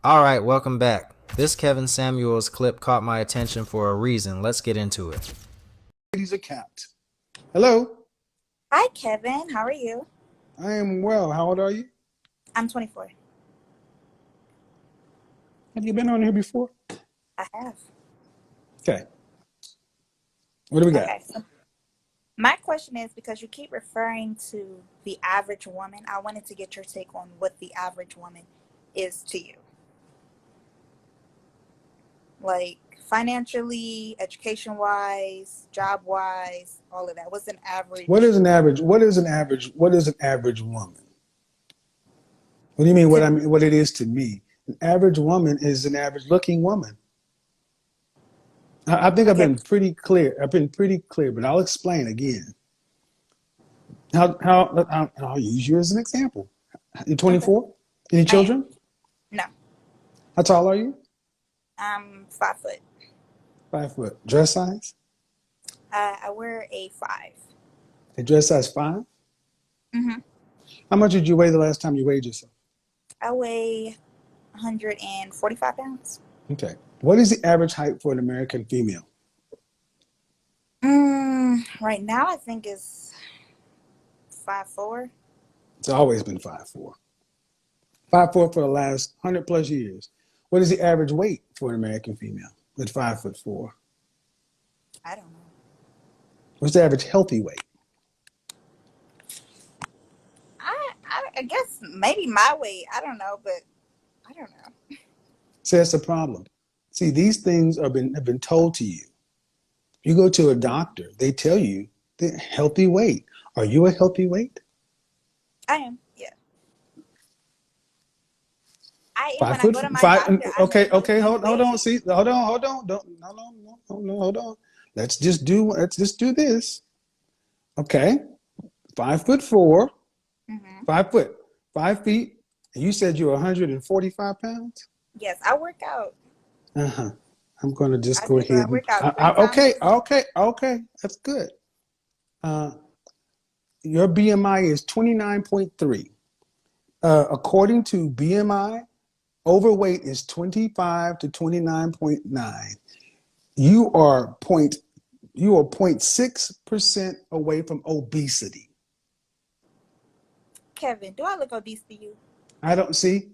Alright, welcome back. This Kevin Samuels clip caught my attention for a reason. Let's get into it. Ladies account. Hello. Hi, Kevin. How are you? I am well. How old are you? I'm 24. Have you been on here before? I have. Okay. What do we got? Okay. So my question is, because you keep referring to the average woman, I wanted to get your take on what the average woman is to you. Like financially, education-wise, job-wise, all of that. What's an average? What is an average? What is an average? What is an average woman? What do you mean? What it is to me? An average woman is an average-looking woman. I think I've Okay. been pretty clear. But I'll explain again. I'll use you as an example. You're Okay. 24. Any I am. children? No. How tall are you? I'm 5 foot. 5 foot. Dress size? I wear a 5. A dress size 5? Mm-hmm. How much did you weigh the last time you weighed yourself? I weigh 145 pounds. Okay. What is the average height for an American female? Right now, I think it's 5'4". It's always been 5'4". 5'4" for the last 100 plus years. What is the average weight for an American female at 5'4"? I don't know. What's the average healthy weight? I guess maybe my weight. I don't know, but I don't know. So that's the problem. See, these things have been told to you. You go to a doctor, they tell you the healthy weight. Are you a healthy weight? I am. Yeah. I am. Five When I foot go to my five. doctor, I Okay, literally okay. do Hold on. weigh. See, hold on. Don't, no, hold on. Let's just do this. Okay, 5'4", Hmm. 5 foot, 5 feet. And you said you're 145 pounds. Yes, I work out. Uh-huh. I'm going to just I go do. I ahead and work out 3 times okay, a week. okay. That's good. Uh, your BMI is 29.3. According to BMI, overweight is 25 to 29.9. You are 0.6% away from obesity. Kevin, do I look obese to you? I don't see.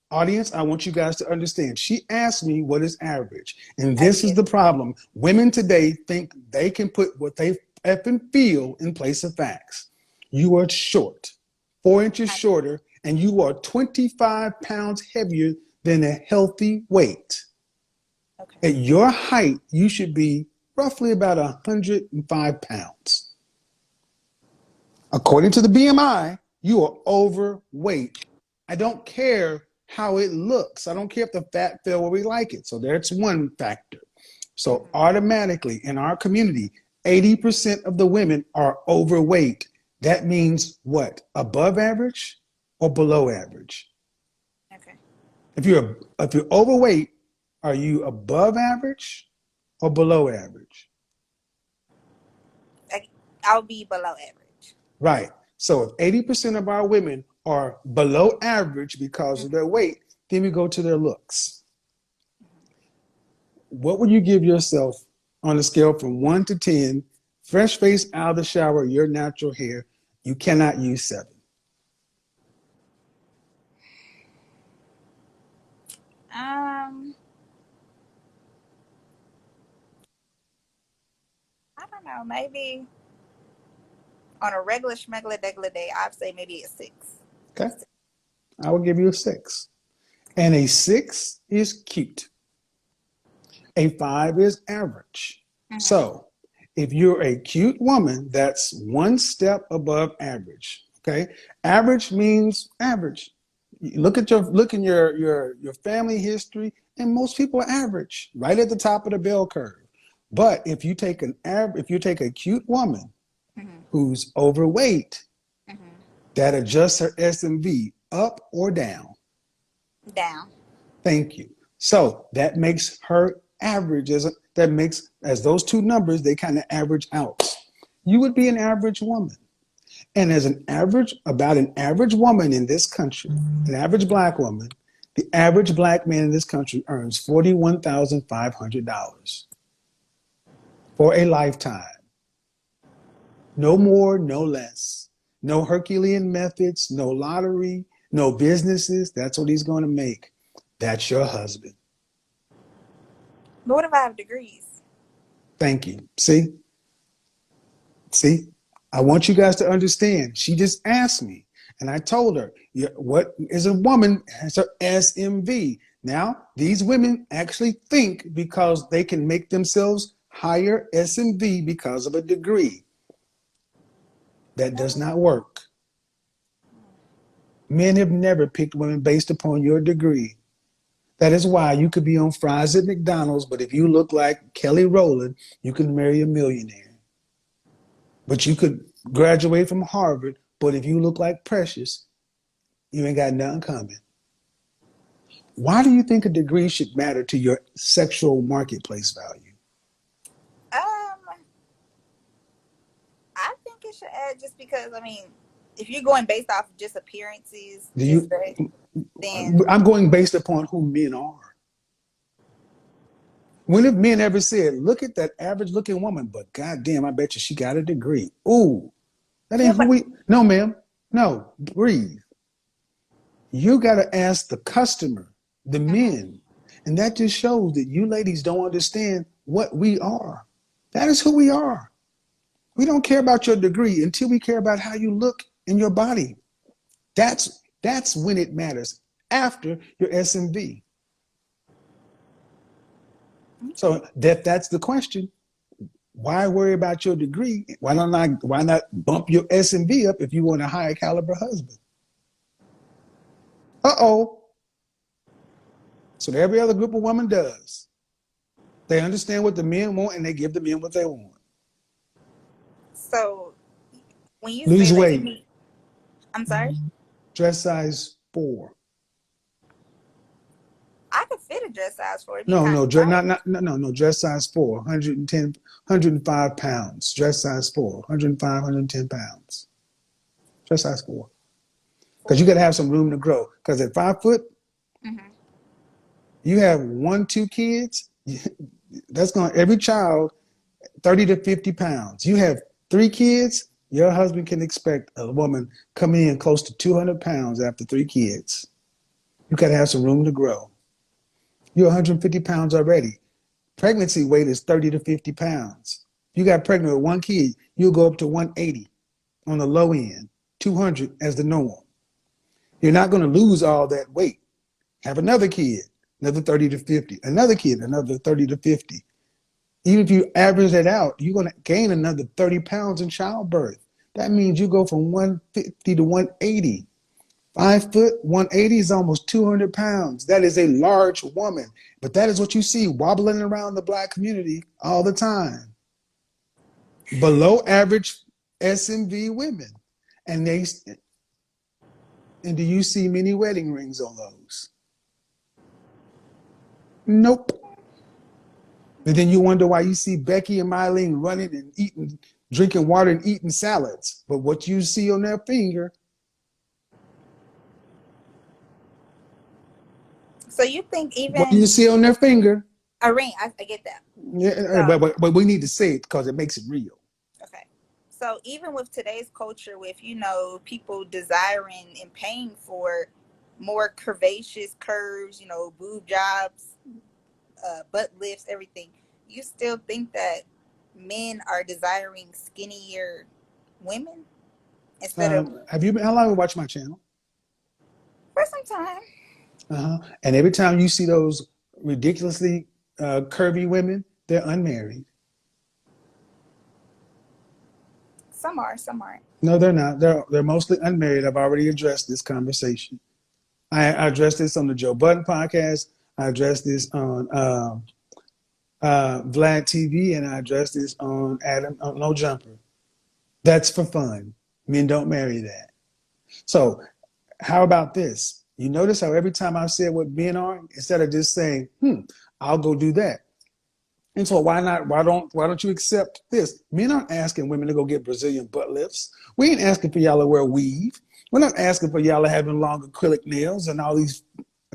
Audience, I want you guys to understand. She asked me what is average. And I this is did. the problem. Women today think they can put what they effing feel in place of facts. You are short, 4 inches I, shorter, and you are 25 pounds heavier than a healthy weight. okay. At your height, you should be roughly about 105 pounds. According to the BMI, you are overweight. I don't care how it looks. I don't care if the fat fell where we like it. So that's one factor. So Hmm. automatically in our community, 80% of the women are overweight. That means what? Above average or below average? Okay. If you're overweight, are you above average or below average? I'll be below average. Right. So if 80% of our women are below average because of Hmm. their weight, then we go to their looks. What would you give yourself on a scale from 1 to 10, fresh face out of the shower, your natural hair? You cannot use 7. Um, I don't know. Maybe on a regular schmegular degular day, I'd say maybe a 6. Okay. I will give you a 6. And a 6 is cute. A 5 is average. Mm-hmm. So if you're a cute woman, that's one step above average. Okay. Average means average. Look in your family history, and most people are average, right at the top of the bell curve. But if you take a cute woman Mm-hmm. who's overweight, Mm-hmm. that adjusts her SMV up or down. Down. Thank you. So that makes her average as those two numbers, they kind of average out. You would be an average woman. And as an average woman in this country, an average black woman, The average black man in this country earns $41,500 for a lifetime. No more, no less. No Herculean methods, no lottery, no businesses. That's what he's going to make. That's your husband. But what if I have degrees? Thank you. See? I want you guys to understand. She just asked me, and I told her, what is a woman has her SMV. Now, these women actually think because they can make themselves higher SMV because of a degree. That does not work. Men have never picked women based upon your degree. That is why you could be on fries at McDonald's, but if you look like Kelly Rowland, you can marry a millionaire. But you could graduate from Harvard, but if you look like Precious, you ain't got nothing coming. Why do you think a degree should matter to your sexual marketplace value? I think it should add just because, I mean, if you're going based off of just appearances, then I'm going based upon who men are. When have men ever said, look at that average looking woman, but goddamn, I bet you she got a degree. Ooh, that ain't who we, no ma'am, no, breathe. You got to ask the customer, the men. And that just shows that you ladies don't understand what we are. That is who we are. We don't care about your degree until we care about how you look in your body. That's when it matters, after your SMV. So that's the question. Why worry about your degree? Why not bump your SMV up if you want a higher caliber husband? Uh-oh. So every other group of women does. They understand what the men want and they give the men what they want. So when you lose say weight, that I'm sorry? Dress size 4. I could fit a dress size 4. No, dress size 4, 110, 105 pounds. Dress size 4, 105, 110 pounds. Dress size 4. Because you got to have some room to grow. Because at 5 foot, you have 1, 2 kids, that's going, every child, 30 to 50 pounds. You have 3 kids, your husband can expect a woman coming in close to 200 pounds after 3 kids. You got to have some room to grow. You're 150 pounds already. Pregnancy weight is 30 to 50 pounds. You got pregnant with 1 kid, you'll go up to 180 on the low end, 200 as the norm. You're not going to lose all that weight. Have another kid, another 30 to 50, another kid, another 30 to 50. Even if you average that out, you're going to gain another 30 pounds in childbirth. That means you go from 150 to 180. 5 foot, 180 is almost 200 pounds. That is a large woman. But that is what you see wobbling around the black community all the time. Below average SMV women. And do you see many wedding rings on those? Nope. And then you wonder why you see Becky and Mylene running and eating, drinking water and eating salads. But what you see on their finger. So you think even what you see on their finger? A ring. I get that. Yeah, so, but we need to say it because it makes it real. Okay. So even with today's culture, with, people desiring and paying for more curvaceous curves, boob jobs, butt lifts, everything, you still think that men are desiring skinnier women instead of? Have you been? How long have you watched my channel? For some time. And every time you see those ridiculously curvy women, they're unmarried. Some are, some aren't. No, they're not. They're mostly unmarried. I've already addressed this conversation. I addressed this on the Joe Budden podcast. I addressed this on Vlad TV, and I addressed this on Adam No Jumper. That's for fun. Men don't marry that. So how about this? You notice how every time I said what men are, instead of just saying, I'll go do that. And so why don't you accept this? Men aren't asking women to go get Brazilian butt lifts. We ain't asking for y'all to wear weave. We're not asking for y'all to having long acrylic nails and all these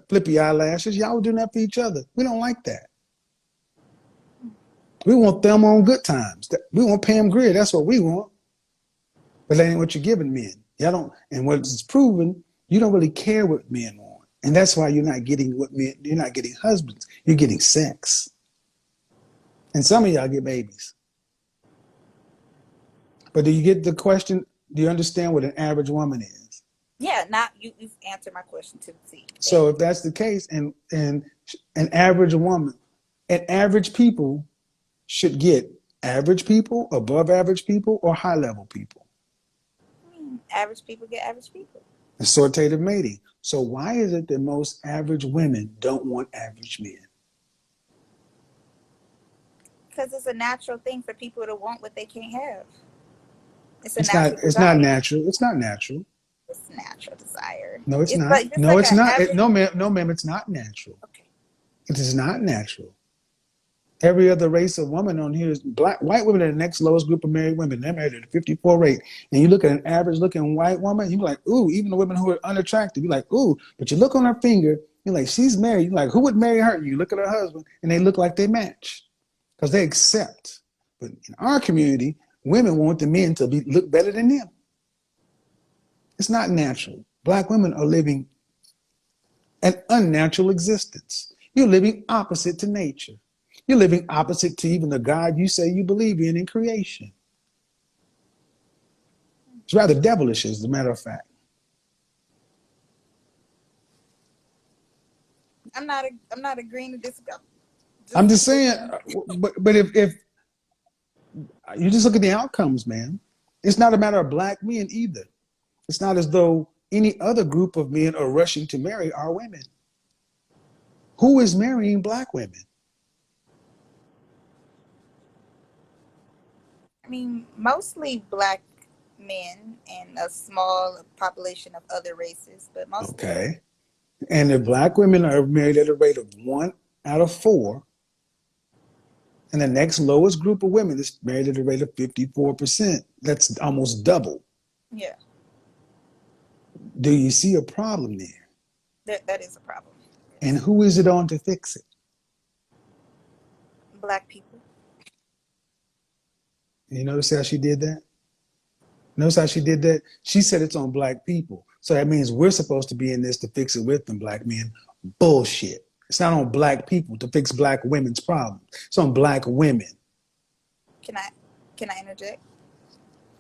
flippy eyelashes. Y'all were doing that for each other. We don't like that. We want them on good times. We want Pam Grier. That's what we want. But that ain't what you're giving men. Y'all don't. And what's proven, you don't really care what men want. And that's why you're not getting what men. You're not getting husbands. You're getting sex. And some of y'all get babies. But do you get the question? Do you understand what an average woman is? Yeah, not you've answered my question to the T. So if that's the case, and an average woman, and average people should get average people, above average people, or high level people. Average people get average people. Assortative mating. So why is it that most average women don't want average men? Because it's a natural thing for people to want what they can't have. It's not. It's not natural. It's not natural. It's natural desire. No, it's not. No, it's not. No, ma'am. No, ma'am. It's not natural. Okay. It is not natural. Every other race of woman on here is black. White women are the next lowest group of married women. They're married at a 54 rate. And you look at an average looking white woman, you're like, ooh, even the women who are unattractive, you're like, ooh. But you look on her finger, you're like, she's married. You're like, who would marry her? You look at her husband, and they look like they match because they accept. But in our community, women want the men to look better than them. It's not natural. Black women are living an unnatural existence. You're living opposite to nature. You're living opposite to even the God you say you believe in creation. It's rather devilish, as a matter of fact. I'm not agreeing to disagree. I'm just saying, but if you just look at the outcomes, man, it's not a matter of black men either. It's not as though any other group of men are rushing to marry our women. Who is marrying black women? I mean, mostly black men and a small population of other races, but mostly. Okay. And if black women are married at a rate of 1 out of 4, and the next lowest group of women is married at a rate of 54%, that's almost double. Yeah. Do you see a problem there? That is a problem. And who is it on to fix it? Black people. You notice how she did that? Notice how she did that? She said it's on black people. So that means we're supposed to be in this to fix it with them, black men. Bullshit. It's not on black people to fix black women's problems. It's on black women. Can I interject?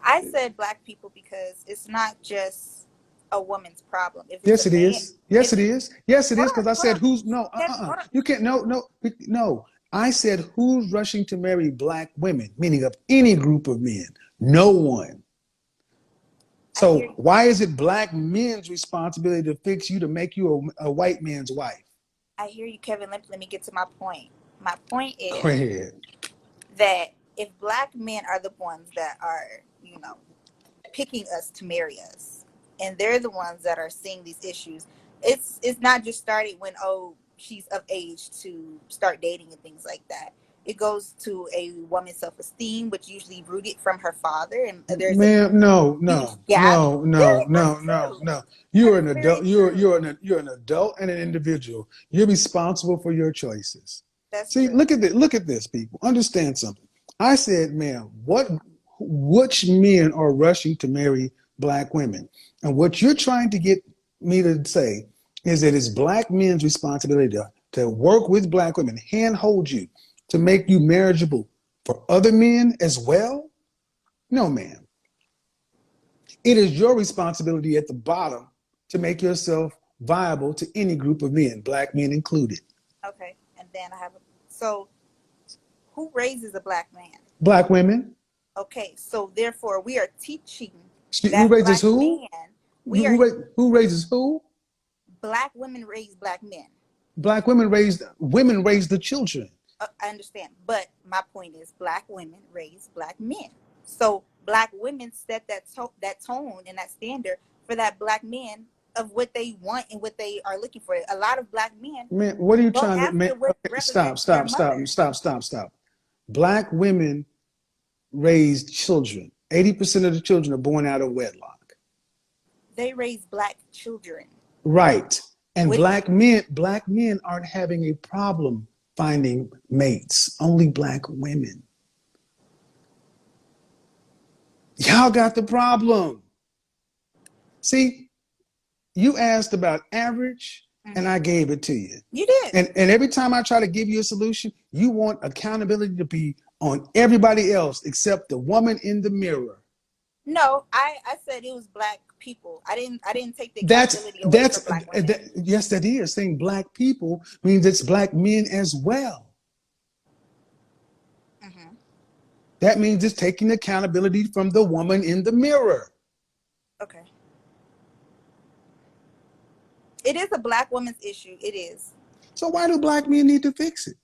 I said black people because it's not just a woman's problem. Yes, it is. Yes, it is. Yes, it is. Because I said who's no. You can't. No. I said who's rushing to marry black women, meaning of any group of men. No one. So why is it black men's responsibility to fix you, to make you a white man's wife? I hear you, Kevin. Let me get to my point. My point is Go ahead. That if black men are the ones that are, picking us to marry us, and they're the ones that are seeing these issues, it's not just starting when, she's of age to start dating and things like that. It goes to a woman's self-esteem, which usually rooted from her father. And there's no. You're an That's adult. very You're an adult and an individual. You're responsible for your choices. That's See, true. look at this, people. Understand something. I said, ma'am, which men are rushing to marry black women? And what you're trying to get me to say is that it's black men's responsibility to work with black women, handhold you, to make you marriageable for other men as well? No, ma'am. It is your responsibility at the bottom to make yourself viable to any group of men, black men included. Okay, and then so who raises a black man? Black women. Okay, so therefore we are teaching Who raises who? Who raises who? Black women raise black men. Black women raise the children. I understand, but my point is black women raise black men. So black women set that tone and that standard for that black man of what they want and what they are looking for. A lot of black men. Man, what are you trying to make? Okay, stop. Black women raise children. 80% of the children are born out of wedlock. They raise black children. Right. And Which, black men aren't having a problem finding mates. Only black women. Y'all got the problem. See, you asked about average and I gave it to you. you did. And every time I try to give you a solution, you want accountability to be on everybody else except the woman in the mirror. No, I said it was black people. I didn't take the accountability away from black women. Yes, that is. Saying black people means it's black men as well. Mm-hmm. That means it's taking accountability from the woman in the mirror. Okay. It is a black woman's issue. It is. So why do black men need to fix it?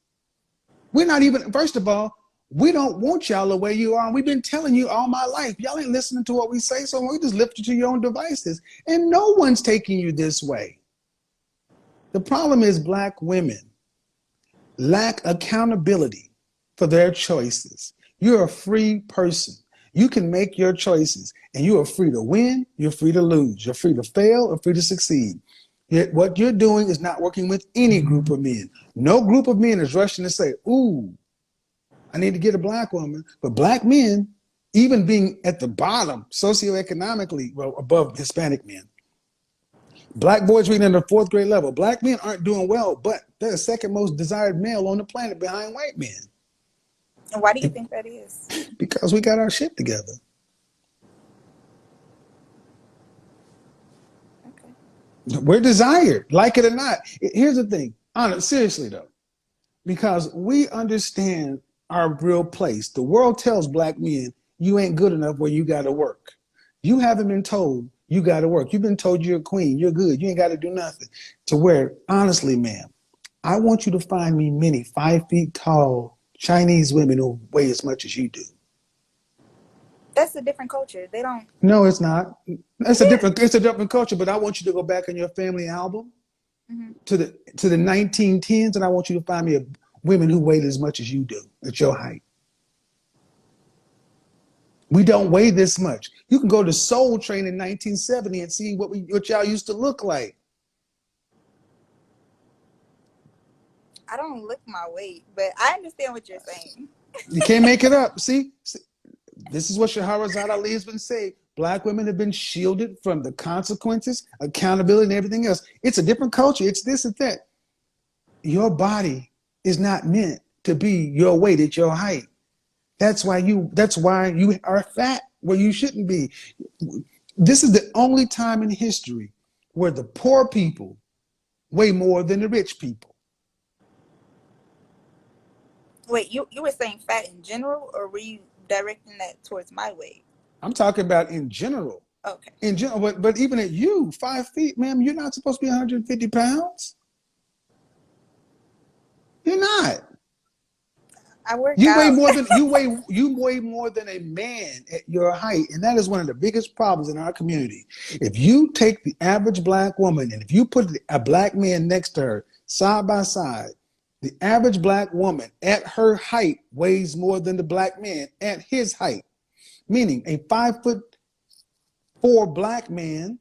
We're not even, first of all, we don't want y'all the way you are. We've been telling you all my life. Y'all ain't listening to what we say, so we just lift you to your own devices. And no one's taking you this way. The problem is black women lack accountability for their choices. You're a free person. You can make your choices, and you are free to win, you're free to lose, you're free to fail, or free to succeed. Yet what you're doing is not working with any group of men. No group of men is rushing to say, ooh, I need to get a black woman. But black men, even being at the bottom socioeconomically, well, above Hispanic men, black boys reading at the fourth grade level, black men aren't doing well, but they're the second most desired male on the planet behind white men. And why do you think that is? Because we got our shit together. Okay. We're desired, like it or not. Here's the thing, seriously though, because we understand our real place. The world tells black men, you ain't good enough where you got to work. You haven't been told you got to work. You've been told you're a queen, you're good, you ain't got to do nothing. To where, honestly, ma'am, I want you to find me many 5 feet tall Chinese women who weigh as much as you do. That's a different culture. They don't. No, it's not. It's a different culture, but I want you to go back in your family album to the 1910s, and I want you to find me women who weighed as much as you do at your height. We don't weigh this much. You can go to Soul Train in 1970 and see what y'all used to look like. I don't look my weight, but I understand what you're saying. You can't make it up. See, this is what Shahrazad Ali has been saying. Black women have been shielded from the consequences, accountability, and everything else. It's a different culture. It's this and that. Your body is not meant to be your weight at your height. That's why you are fat where you shouldn't be. This is the only time in history where the poor people weigh more than the rich people. Wait, you were saying fat in general, or were you directing that towards my weight? I'm talking about in general. Okay. In general, but even at you, 5 feet, ma'am, you're not supposed to be 150 pounds. You're not. I work You out. weigh more than you weigh more than a man at your height, and that is one of the biggest problems in our community. If you take the average black woman and if you put a black man next to her side by side, the average black woman at her height weighs more than the black man at his height. Meaning a 5'4" black man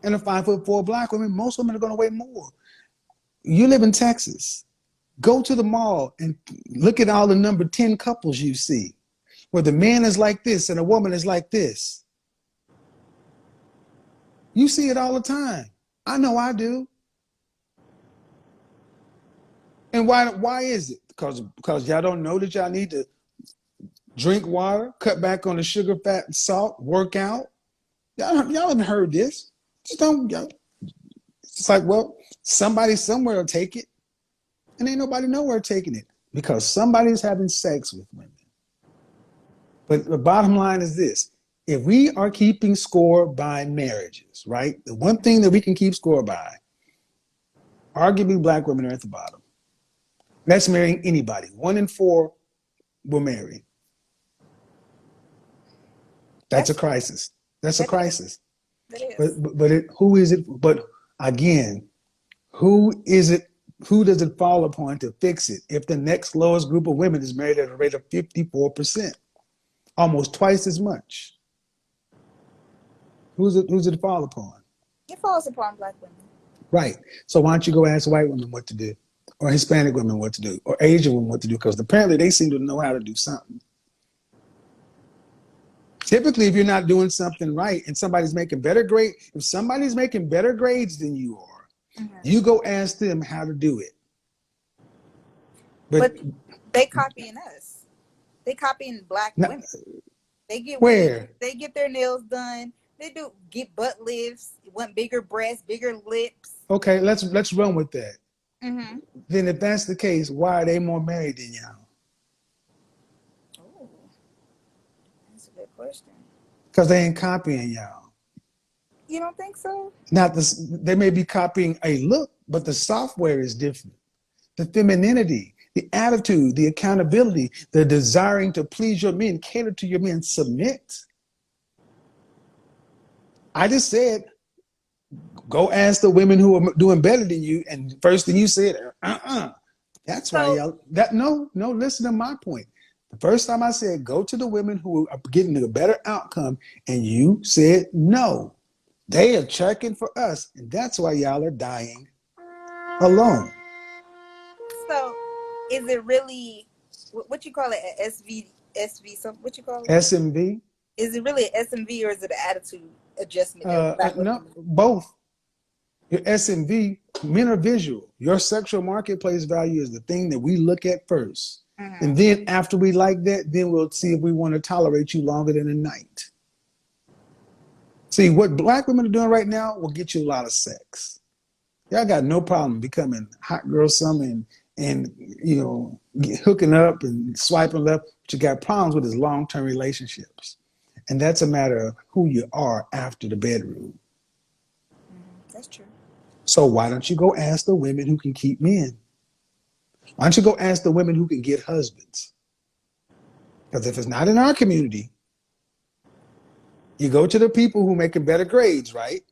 and a 5'4" black woman, most women are going to weigh more. You live in Texas. Go to the mall and look at all the number 10 couples you see, where the man is like this and a woman is like this. You see it all the time. I know I do. And why is it? Because y'all don't know that y'all need to drink water, cut back on the sugar, fat, and salt, work out. Y'all haven't heard this. Just don't. It's like, well, somebody somewhere will take it. And ain't nobody nowhere taking it because somebody's having sex with women. But the bottom line is this. If we are keeping score by marriages, right? The one thing that we can keep score by, arguably black women are at the bottom. That's marrying anybody. 1 in 4 will marry. That's a crisis. That's a crisis. That is. But who is it? But again, who is it? Who does it fall upon to fix it if the next lowest group of women is married at a rate of 54%? Almost twice as much. Who's it fall upon? It falls upon black women. Right. So why don't you go ask white women what to do, or Hispanic women what to do, or Asian women what to do? Because apparently they seem to know how to do something. Typically, if you're not doing something right and somebody's making better grade, if somebody's making better grades than you are, you go ask them how to do it. But they copying us. They copying black not, women. They get where? weave, they get their nails done. They get butt lifts, want bigger breasts, bigger lips. Okay, let's run with that. Mm-hmm. Then if that's the case, why are they more married than y'all? Oh, that's a good question. Because they ain't copying y'all. You don't think so? Not this, they may be copying a look, but the software is different. The femininity, the attitude, the accountability, the desiring to please your men, cater to your men, submit. I just said, go ask the women who are doing better than you. And first thing you said, That's why y'all, listen to my point. The first time I said, go to the women who are getting a better outcome, and you said no. They are checking for us, and that's why y'all are dying alone. So, is it really what you call it? An SV? Something? What you call it? SMV? Is it really an SMV or is it an attitude adjustment? No, both. Your SMV, men are visual. Your sexual marketplace value is the thing that we look at first. Mm-hmm. And then after we like that, then we'll see if we want to tolerate you longer than a night. See, what black women are doing right now will get you a lot of sex. Y'all got no problem becoming hot girl summer and hooking up and swiping left. What you got problems with is long-term relationships. And that's a matter of who you are after the bedroom. That's true. So why don't you go ask the women who can keep men? Why don't you go ask the women who can get husbands? Because if it's not in our community, you go to the people who making better grades, right?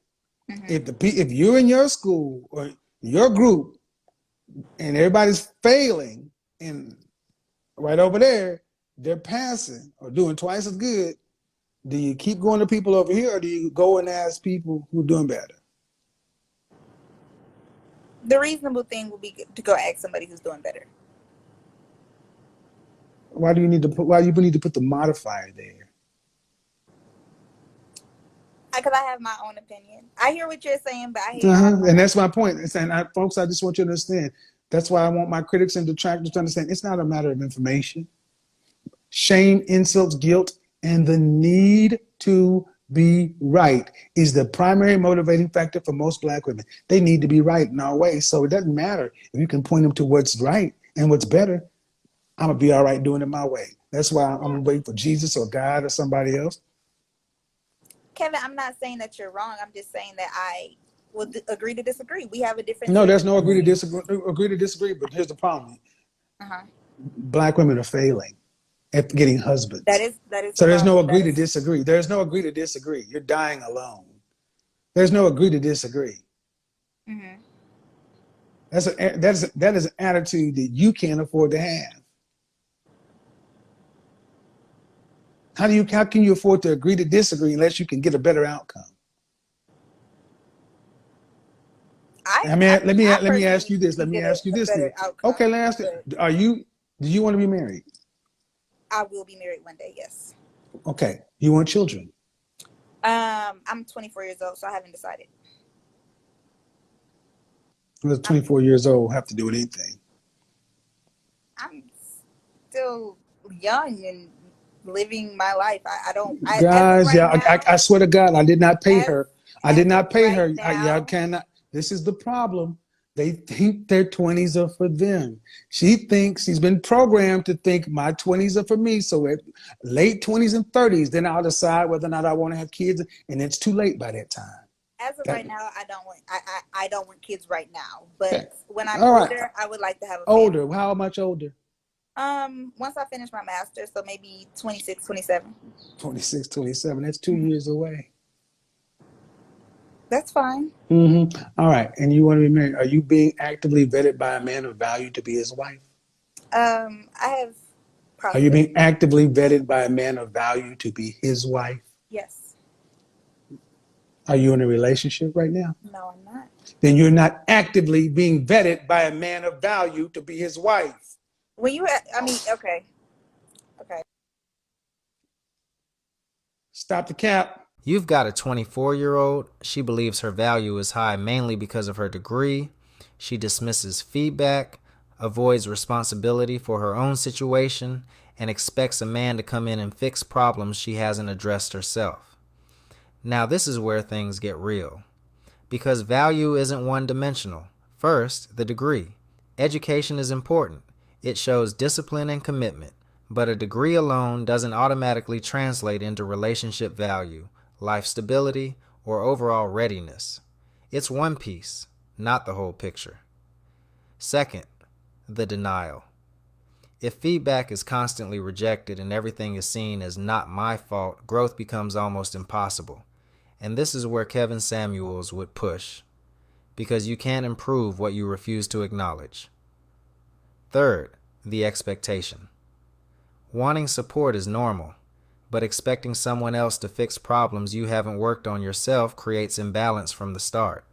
Mm-hmm. If you're in your school or your group and everybody's failing, and right over there they're passing or doing twice as good, do you keep going to people over here, or do you go and ask people who are doing better? The reasonable thing would be to go ask somebody who's doing better. Why do you need to put the modifier there? Because I have my own opinion. I hear what you're saying, but I hear and that's my point. And folks, I just want you to understand. That's why I want my critics and detractors to understand. It's not a matter of information. Shame, insults, guilt, and the need to be right is the primary motivating factor for most black women. They need to be right in our way. So it doesn't matter if you can point them to what's right and what's better. I'm going to be all right doing it my way. That's why I'm going to wait for Jesus or God or somebody else. Kevin, I'm not saying that you're wrong. I'm just saying that I will agree to disagree. We have a different. No, there's no agree to disagree. But here's the problem. Black women are failing at getting husbands. That is. So there's no agree to disagree. There's no agree to disagree. You're dying alone. There's no agree to disagree. Mm-hmm. That is an attitude that you can't afford to have. How can you afford to agree to disagree unless you can get a better outcome? Let me ask you this. Okay, let me ask you. Do you want to be married? I will be married one day, yes. Okay. You want children? I'm 24 years old, so I haven't decided. Well, 24 years old have to do with anything. I'm still young and living my life. I don't. Guys, I swear to God, I did not pay her. I did not pay her. Y'all cannot. This is the problem. They think their 20s are for them. She thinks she's been programmed to think my 20s are for me. So at late 20s and 30s, then I'll decide whether or not I want to have kids, and it's too late by that time. As of right now, I don't want kids right now. But when I'm older, I would like to have a family. Older? How much older? Once I finish my master's, so maybe 26, 27. 26, 27. That's 2 years away. That's fine. Mm-hmm. All right. And you want to be married. Are you being actively vetted by a man of value to be his wife? I have. Are you being actively vetted by a man of value to be his wife? Yes. Are you in a relationship right now? No, I'm not. then you're not actively being vetted by a man of value to be his wife. When you, I mean, okay, okay. Stop the cap. You've got a 24-year-old. She believes her value is high mainly because of her degree. She dismisses feedback, avoids responsibility for her own situation, and expects a man to come in and fix problems she hasn't addressed herself. Now, this is where things get real. Because value isn't one-dimensional. First, the degree. Education is important. It shows discipline and commitment. But a degree alone doesn't automatically translate into relationship value, life stability, or overall readiness. It's one piece, not the whole picture. Second, the denial. If feedback is constantly rejected and everything is seen as not my fault, growth becomes almost impossible. And this is where Kevin Samuels would push, because you can't improve what you refuse to acknowledge. Third, the expectation. Wanting support is normal, but expecting someone else to fix problems you haven't worked on yourself creates imbalance from the start.